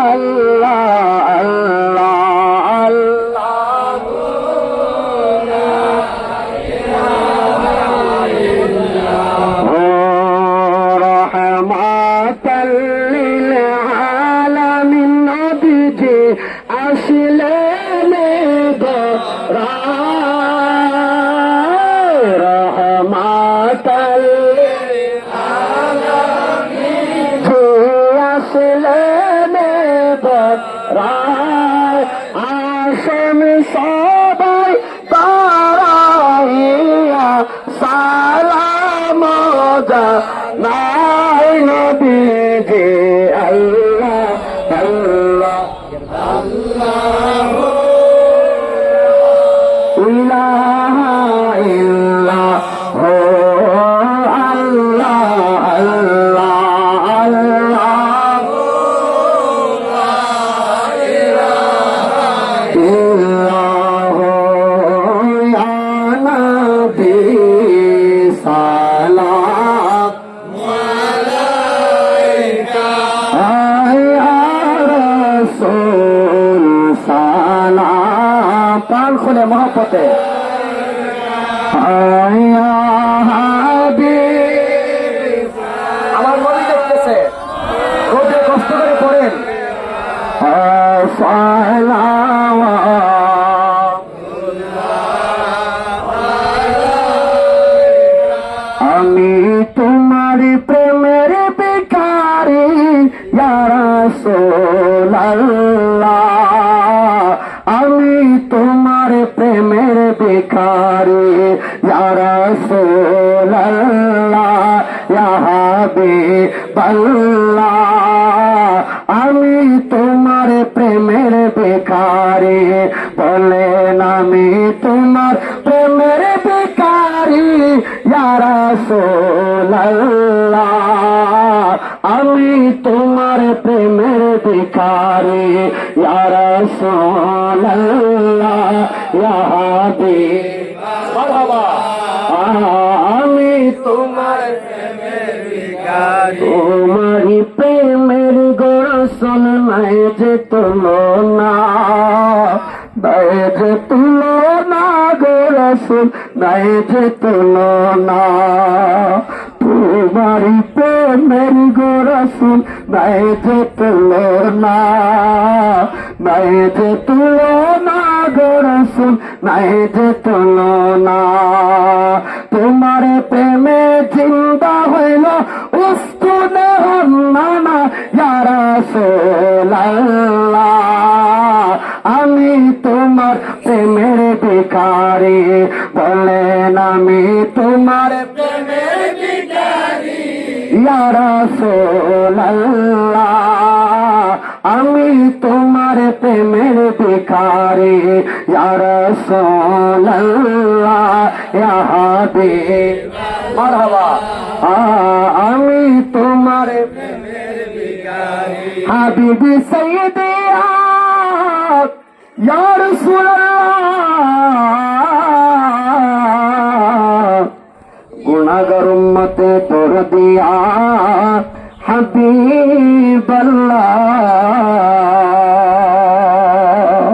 আল্লাহ আল্লাহ আল্লাহ রহমাতাল লিল আলামিন নবীজি আসলেন রহমাতাল লিল আলামিন আসলেন রায় আসেন সবাই তারাইয়া সালাম জানাই নবীজি আল্লাহ আল্লাহ আল্লাহ ইলাহা ইল্লাল্লাহ আল্লাহ আল্লাহ আল্লাহ প্রাণ খুলে মহব্বতে আমার নবী দেখতেছে রোদে কষ্ট করে পড়েন আমি তোমার প্রেমের ভিখারি ইয়া রাসূলুল্লাহ আমি তোমার প্রেমের ভিখারি ইয়া রাসূলুল্লাহ ইয়া হাবিবাল্লাহ আমি তোমার প্রেমের ভিখারি বলেন আমি তোমার প্রেমের ভিখারি ইয়া রাসূলুল্লাহ আমি তোমার প্রেমের ভিখারি ইয়া রাসূলুল্লাহ ইয়া হাবিবাল্লাহ আমি তোমার প্রেমের ভিখারি তোমার প্রেমের গোরসন নাই যে তুলনা নাই যে তুলনা গোরসন নাই যে তুলনা তোমারি প্রেমের গোরসন নাই যে তুলনা নাই যে তুলনা গোরসন নাই যে তুলনা তোমার প্রেমে জিন্দা হইল উস্তুনে হন্নানা ইয়া রাসূলুল্লাহ আমি তোমার প্রেমের ভিখারি বলেন আমি তোমার প্রেমের ভিখারি ইয়া রাসূলুল্লাহ আমি তোমার প্রেমের ভিখারি ইয়া রাসূলুল্লাহ ইয়া হাবিব মারহাবা আমি তোমার প্রেমের ভিখারি হাবিবি সাইয়্যিদি ইয়া রাসূলুল্লাহ গুনাহগার উম্মতে তোর দিয়া হাবিবাল্লাহ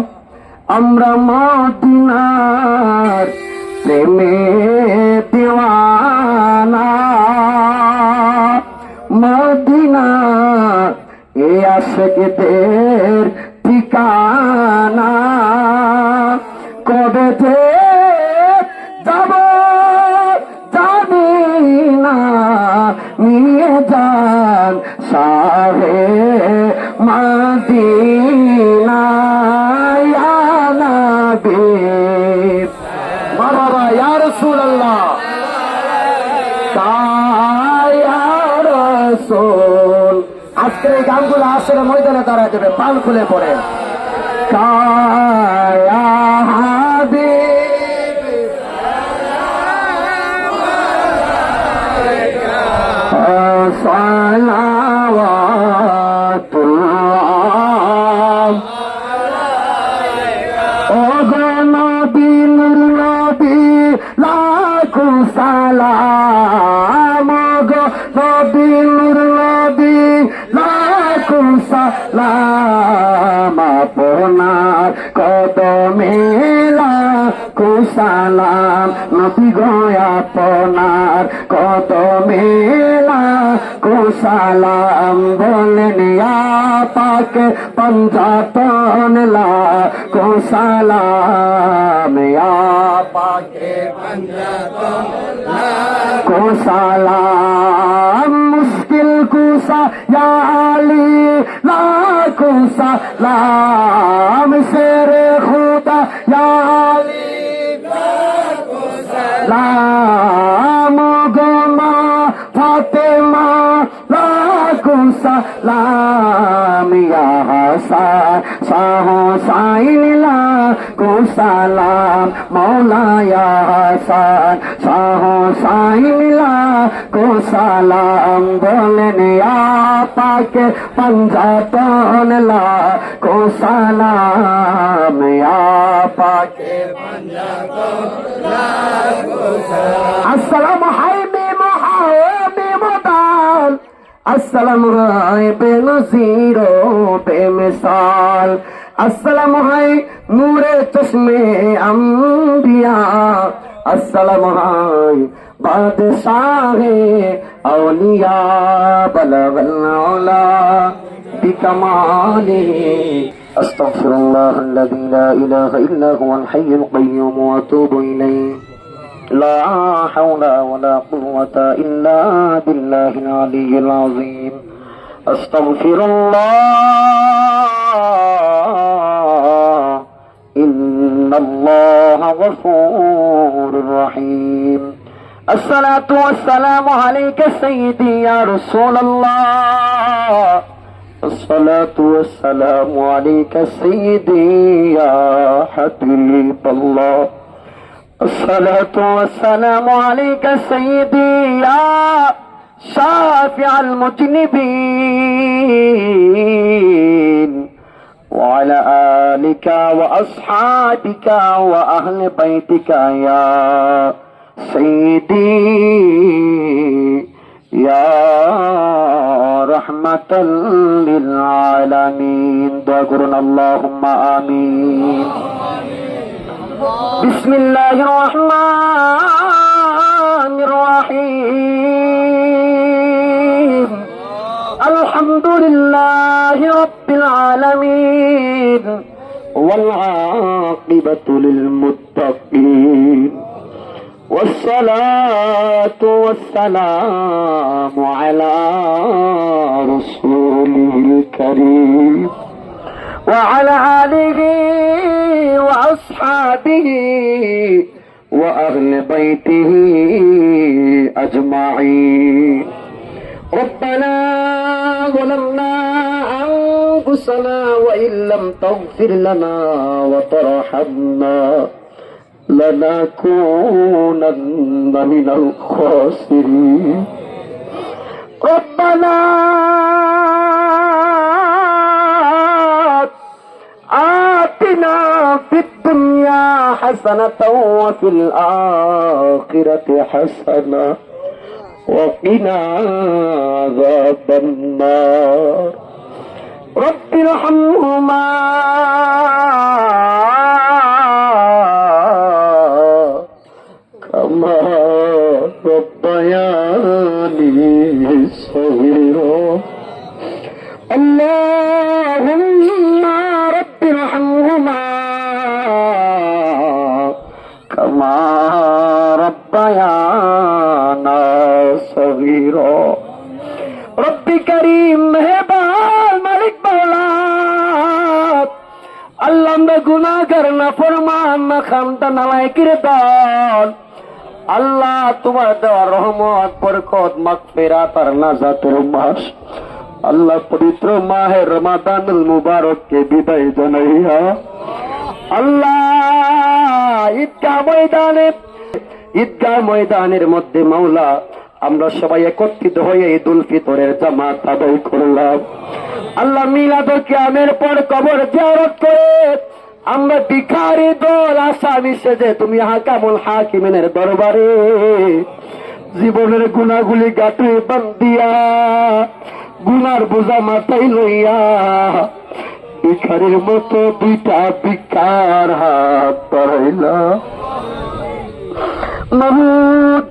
আমরা মদিনার প্রেমে দিওয়ানা মদিনা এ আশিকদের ঠিকানা কবে যে যাব জানি না নিয়ে যান শাহে মদিনা ইয়া নবী মারহাবা ইয়া রাসূলুল্লাহ ইয়া রাসূল আজকের এই গানগুলো আসলে ময়দানে দাঁড়ায় দেবে প্রাণ খুলে পড়ে কায়া হাবিব সালাওয়াতুল্লাহ ও গো নবী নূর নবী লাখো সালাম ও গো নবী নূর নবী লাখো সালাম সালাম আপনার কদমে লাখো সালাম নবী গো আপনার কদমে লাখো সালাম বলেন ইয়া পাক পঞ্জাতন লাখো সালাম ইয়া পাক পঞ্জাতন লাখো সালাম মুশকিল কুসা ইয়া আলী লাখো সালাম শেরে খুদা ইয়া আলী লাখো সালাম গোমা ফাতেমা লাখো সালাম ইয়া হাসান শাহ হুসাইন লাখো সালাম মৌলা ইয়া হাসান শাহ হুসাইন লাখো সালাম বলেন ইয়া পাক পঞ্জাতন লাখো সালাম ইয়া পাক পঞ্জাতন লাখো সালাম আসসালামু আলাইকুম মুহাম্মাদান আসসালামু বেনজির বেমিসাল আসসালামু হাই নূরে চশমে আম্বিয়া আসসালামু হাই বাদশাহে আউলিয়া বলগল উলা বিকমালিহি আস্তাগফিরুল্লাহ আল্লাযী লা ইলাহা ইল্লা হুয়াল হাইয়ুল কাইয়্যুম ওয়া আতুবু ইলাইহি لا حول ولا قوة إلا بالله العلي العظيم أستغفر الله إن الله غفور رحيم الصلاة والسلام عليك سيدي يا رسول الله الصلاة والسلام عليك سيدي يا حبيب الله الصلاة والسلام عليك سيدي يا شافع المذنبين وعلى آلك وأصحابك وأهل بيتك يا سيدي يا رحمة للعالمين دعونا اللهم آمين بسم الله الرحمن الرحيم الحمد لله رب العالمين والعاقبة للمتقين والصلاة والسلام على رسوله الكريم وعلى آله وأصحابه وأهل بيته أجمعين ربنا ظلمنا أنفسنا وإن لم تغفر لنا وترحمنا لنكونن من الخاسرين ربنا آتنا في الدنيا حسنة وفي الآخرة حسنة وقنا عذاب النار رب ارحمهما كما ربياني صغيرا اللهم رب ارحمهما كما ربيانا صغيرا رب كريم مهربان مالك مولا আল্লাহ আমরা গুনাহগার না ফরমান না খামতা নালায়েকের দল আল্লাহ তোমার দেওয়া রহমত বরকত মাগফিরাত আর নাজাতের মাস আল্লাহ পবিত্র মাহে রমাদানুল মুবারককে বিদায় জানাইয়া আল্লাহ ঈদগাহ ময়দানের মধ্যে মাওলা আমরা সবাই একত্রিত হয়ে ঈদুল ফিতরের জামাত আদায় করলাম আল্লাহ মিলাদ কিয়ামের পর কবর জিয়ারত করে আমরা ভিখারি দল আসামি সেজে তুমি হাকামুল হাকিমিনের দরবারে জীবনের গুনাহগুলি গাঁটে বান্ধিয়া গুনার বোঝা মাথায় লইয়া ভিখারির মতো দুইটা ভিক্ষার হাত বাড়াইলা। মাহমুদ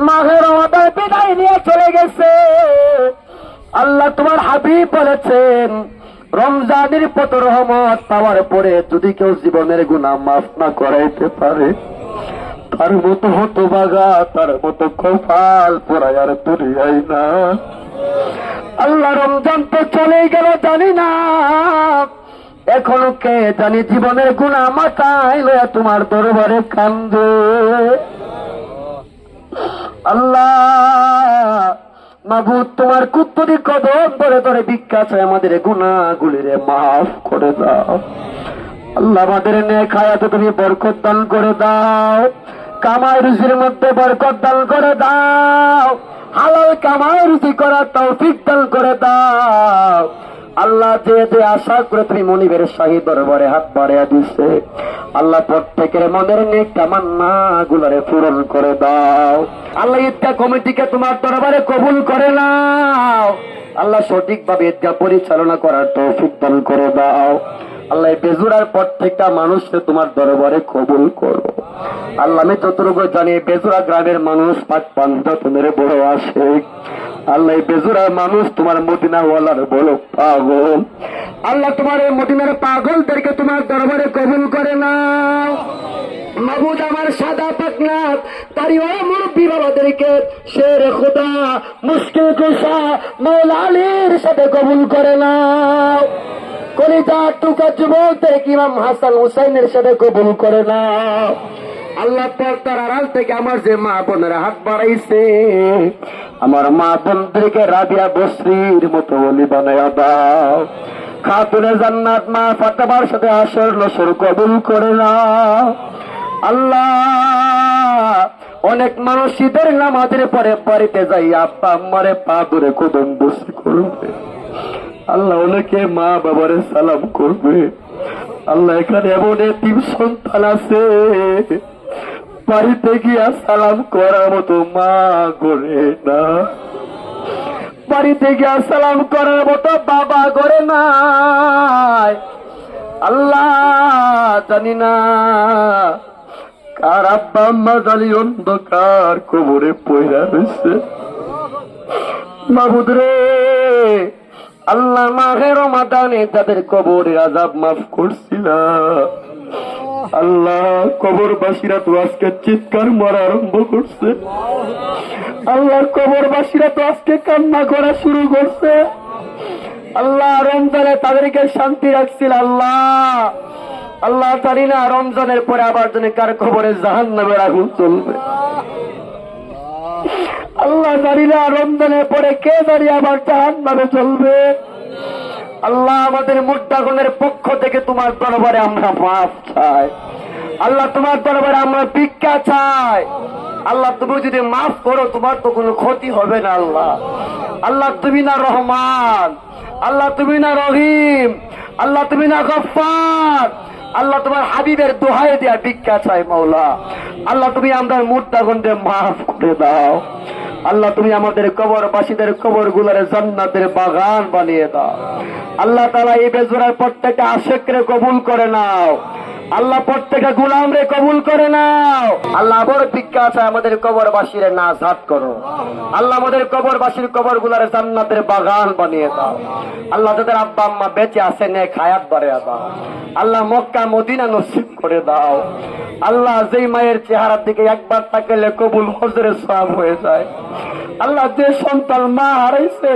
মাঘের রমাদান বিদায় নিয়ে চলে গেছে। আল্লাহ তোমার হাবিব বলেছেন, রমজানের কত রহমত পাওয়ার পরে যদি কেউ জীবনের গুনাহ মাফ না করাইতে পারে, তার মতো হতভাগা, তার মতো কপাল পোড়ায় আর দুনিয়ায় না। আল্লাহ রমজান তো চলেই গেল জানি না, এখনো কে জানি জীবনের গুনাহ মাথায় লইয়া তোমার দরবারে কান্দে। আল্লাহ মাবুদ তোমার কুত্তরি কদম ধরে ধরে ভিক্ষা চায় আমাদের গুনাহগুলিরে মাফ করে দাও। আল্লাহ আমাদের নেক হায়াতে তুমি বরকত দান করে দাও, কামাই রুজির মধ্যে বরকত দান করে দাও, হালাল কামাই রুজি করার তৌফিক দান করে দাও। আল্লাহ যে যে আশা করে তুমি মনিবের শাহী দরবারে হাত বাড়িয়ে দিছে, আল্লাহ প্রত্যেকের মনের নেক তামান্না গুলারে পূরণ করে দাও। আল্লাহ ঈদগাহ কমিটিকে তোমার দরবারে কবুল করে নাও। আল্লাহ সঠিকভাবে ঈদগাহ পরিচালনা করার তৌফিক দান করে দাও। আল্লাহ বেজুরার প্রত্যেকটা মানুষকে তোমার দরবারে কবুল করো। আল্লাহ আমি যতটুকু জানি বেজুরা গ্রামের মানুষ পাঁচ পাঞ্জাতনের বড় আসে। আল্লাহ বেজুরার মানুষ তোমার মদিনাওয়ালার বড় পাগল। আল্লাহ তোমার এই মদিনার পাগলদেরকে তোমার দরবারে কবুল করে নাও। মাবুদ আমার সাদা পাকনাথ তারি ও মুরব্বী বাবাদেরকে শের খুদা মুশকিল কুশা মৌলা আলীর সাথে কবুল করে নাও। কলিজা টুকা যুবকদের ইমাম হাসান হুসাইনের সাথে কবুল করে নাও। আল্লাহ পর্দার আড়াল থেকে আমার যে মা বোনেরা হাত বাড়াইছে, আমার মা বোনদেরকে রাবিয়া বসরির মতো ওলি বানায়া দাও। খাতুনে জান্নাত মা ফাতেমার সাথে আসর নসর কবুল করে নাও। আল্লাহ অনেক মানুষ ঈদের নামাজের পরে বাড়িতে যাই আব্বা আম্মারে পা ধরে কদম বসি করবে। আল্লাহ অনেকে মা বাবারে সালাম করবে। আল্লাহ এখানে এমন এতিম সন্তান আছে, বাড়িতে গিয়া সালাম করার মতো মা গড়ে না, বাড়িতে গিয়া সালাম করার মতো বাবা গড়ে নাই। আল্লাহ জানি না কার আব্বা আম্মা জানি অন্ধকার কবরে পয়রা রয়েছে। মাবুদ রে আল্লাহ মাহে রমাদানে যাদের কবরের আযাব মাফ করছিলা, আল্লাহ কবরবাসীরা তো আজকে চিৎকার মারা আরম্ভ করছে। আল্লাহ কবরবাসীরা তো আজকে কান্না করা শুরু করছে। আল্লাহ রমজানে তাদেরকে শান্তি রাখছিল। আল্লাহ আল্লাহ জানি না রমজানের পরে আবার জানি কার কবরে জাহান্নামের আগুন চলবে। আল্লাহ জানি না রমজানের পরে কে জানি আবার জাহান্নামে চলবে। আল্লাহ আমাদের মুত্তাকিনের পক্ষ থেকে তোমার দরবারে আমরা মাফ চাই। আল্লাহ তোমার দরবারে আমরা ভিক্ষা চাই। আল্লাহ তুমি যদি মাফ করো তোমার তো কোনো ক্ষতি হবে না। আল্লাহ আল্লাহ তুমি না রহমান, আল্লাহ তুমি না রহিম, আল্লাহ তুমি না গফফার। আল্লাহ তোমার হাবিবের দোহাই দেয়া ভিক্ষা চাই মাওলা। আল্লাহ তুমি আমরা মুত্তাকিনকে মাফ করে দাও। আল্লাহ তুমি আমাদের কবরবাসীদের কবর গুলারে জান্নাতের বাগান বানিয়ে দাও। আল্লাহ তাআলা এই বেজুরার প্রত্যেকটা আশিকরে কবুল করে নাও। আল্লাহ প্রত্যেকটা গোলামরে কবুল করে নাও। আল্লাহ আবার ভিক্ষা আছে আমাদের কবরবাসীরে নাজাত করো। আল্লাহ আমাদের কবরবাসীর কবর গুলারে জান্নাতের বাগান বানিয়ে দাও। আল্লাহ যাদের আব্বা আম্মা বেঁচে আছে নেক হায়াত বাড়িয়ে দাও। আল্লাহ মক্কা মদিনা নসিব করে দাও। আল্লাহ যেই মায়ের চেহারার দিকে একবার তাকালে কবুল হজরের সওয়াব হয়ে যায়। আল্লাহ যে সন্তান মা হারাইছে,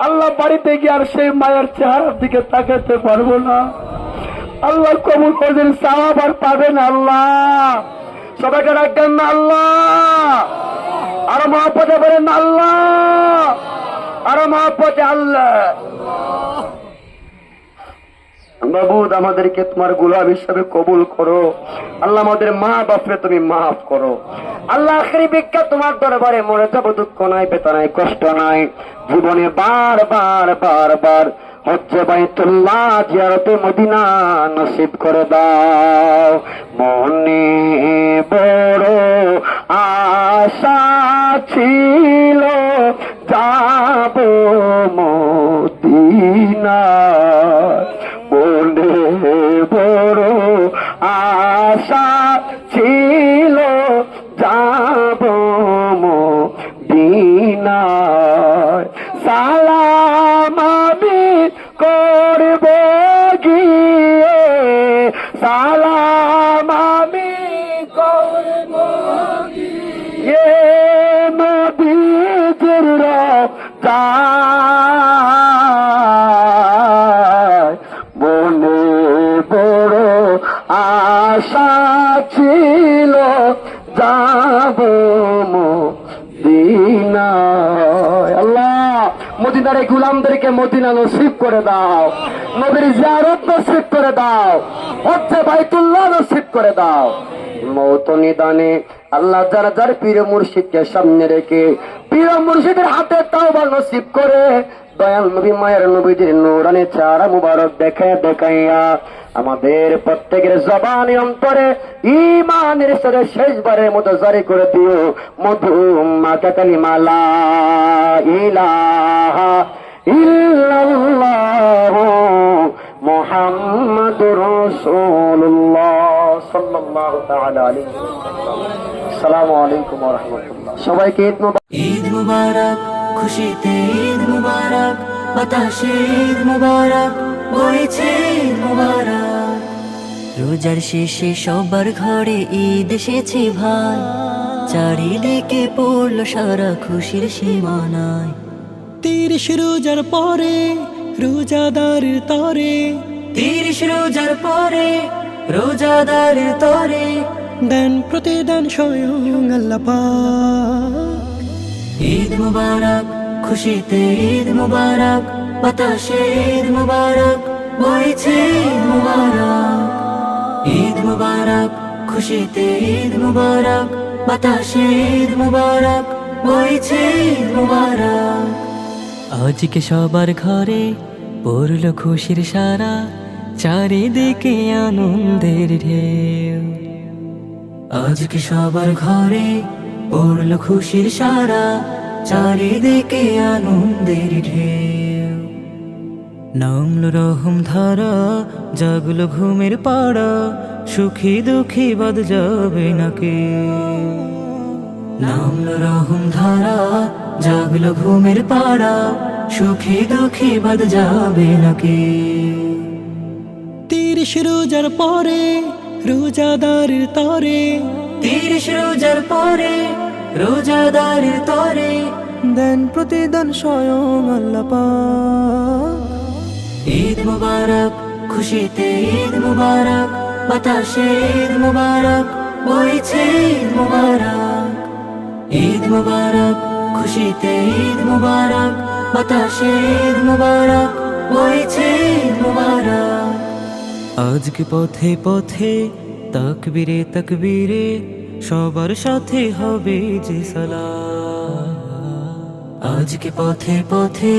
আল্লাহ বাড়িতে গিয়ে আর সেই মায়ের চেহারার দিকে তাকাতে পারবো না। আল্লাহ কবুল হজরের সওয়াব আর পাবেন। আল্লাহ সবাইকে রাখবেন না। আল্লাহ আর মহব্বতে বলেন আল্লাহ, আর মহব্বতে আল্লাহ। মাবুদ আমাদেরকে তোমার গোলাম হিসাবে কবুল করো। আল্লাহ আমাদের মা বাপরে তুমি মাফ করো। আল্লাহ আখেরি ভিক্ষা তোমার দরবারে, মরে যাব দুঃখ নাই, বেতা নাই, কষ্ট নাই। জীবনে বারবার বারবার হচ্ছে বাইতুল্লাহ জিয়ারতে মদিনা নসিব করে দাও। মনে বড় আশা ছিল যাব মদিনা, সালাম আমি করব এ নবীজির রওজায় মনে বড় আশা ছিল যাব মদিনায়। আল্লাহ মদিনার এই গোলামদেরকে মদিনা নসিব করে দাও, নবীর জিয়ারত নসিব করে দাও, হচ্ছে বাইতুল্লাহ নসিব করে দাও। মৌত নিদানে আল্লাহ যারা যার পীর মুর্শিদকে সামনে রেখে পীর মুর্শিদের হাতে তাওবা নসিব করে দয়াল নবী মায়ের নবীজির নূরানি চেহারা মুবারক দেখাইয়া আমাদের প্রত্যেকের জবানে অন্তরে ঈমানের সাথে শেষবারের মতো জারি করে দিও মধু মাকা কালিমা লা ইলাহা ইল্লাল্লাহু মুহাম্মাদুর রাসূলুল্লাহ সাল্লাল্লাহু তাআলা আলাইহি ওয়াসাল্লাম। আসসালামু আলাইকুম ওয়া রাহমাতুল্লাহ। সবাইকে ঈদ মুবারক, খুশিতে ঈদ মুবারক, বাতাসে ঈদ মুবারক, বইছে ঈদ মুবারক। রোজার শেষে সবার ঘরে ঈদ এসেছে ভাই, চারিদিকে পড়লো সারা খুশির সীমানায়। 30 রোজার পরে রোজাদারের তরে, 30 রোজার পরে রোজাদারের তরে দেন প্রতিদান স্বয়ং আল্লাহ পাক। ঈদ মুবারক, খুশিতে ঈদ মুবারক, বাতাসে ঈদ মুবারক, বইছে ঈদ মুবারক। ঈদ মুবারক, খুশিতে ঈদ মুবারক, বাতাসে ঈদ মুবারক, বইছে ঈদ মুবারক। আজকে সবার ঘরে পড়লো খুশির সারা, চারিদিকে আনন্দের ঢেউ। আজকে সবার ঘরে পড়লো খুশির সারা, চারিদিকে আনন্দের ঢেউ। নামলো রহম ধারা, জাগলো ঘুমের পাড়া, সুখী দুঃখী বাদ যাবে না কে। নামলো রহম ধারা, জাগলো ঘুমের পাড়া, সুখী দুঃখী বাদ যাবে না কে। 30 রোজার পরে রোজাদারের তরে, 30 রোজার পরে রোজাদারের তরে দেন প্রতিদান স্বয়ং আল্লাহ পাক। ঈদ মুবারক, খুশিতে ঈদ মুবারক, বাতাসে ঈদ মুবারক, বইছে ঈদ মুবারক। ঈদ মুবারক, খুশিতে ঈদ মুবারক, বাতাসে ঈদ মুবারক, বইছে ঈদ মুবারক। আজকে পথে পথে তাকবীরে তাকবীরে সবার সাথে হবে যে সালাত। আজকে পথে পথে